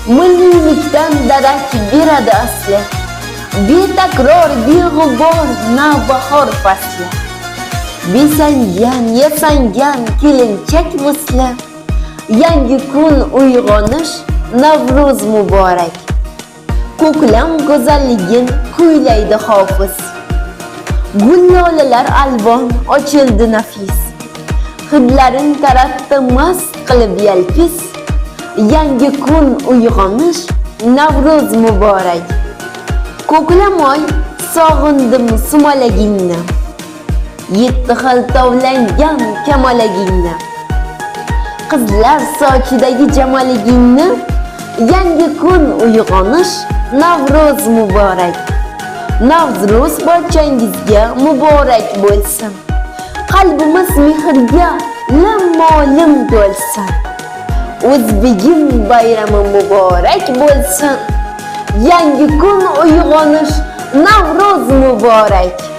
Millilikdan darak beradi asli. Betakror, beg'ubor navbahor fasli. Besangan, yasangan kelinchak misli. Yangi kun uyg'onish, Navruz muborak. Ko'klam go'zalligin kuylaydi hofiz. Gul lolalar alvon ochildi nafis. Hidlarin taratdi mast qilib yalpiz. Yangi kun uyg'onish, Navruz muborak. Ko'klamoy sog'indim sumalagingni. Yetti xil tovlangan kamalagingni. Qizlar sochidagi jamaligingni. Yangi kun uyg'onish, Navruz muborak. Navruz barchangizga muborak bo'lsin. Qalbimiz mehrga lim-molim bo'lsin. O'zbegim bayrami muborak bo'lsin. Yangi kun uyg'onish, Navruz muborak.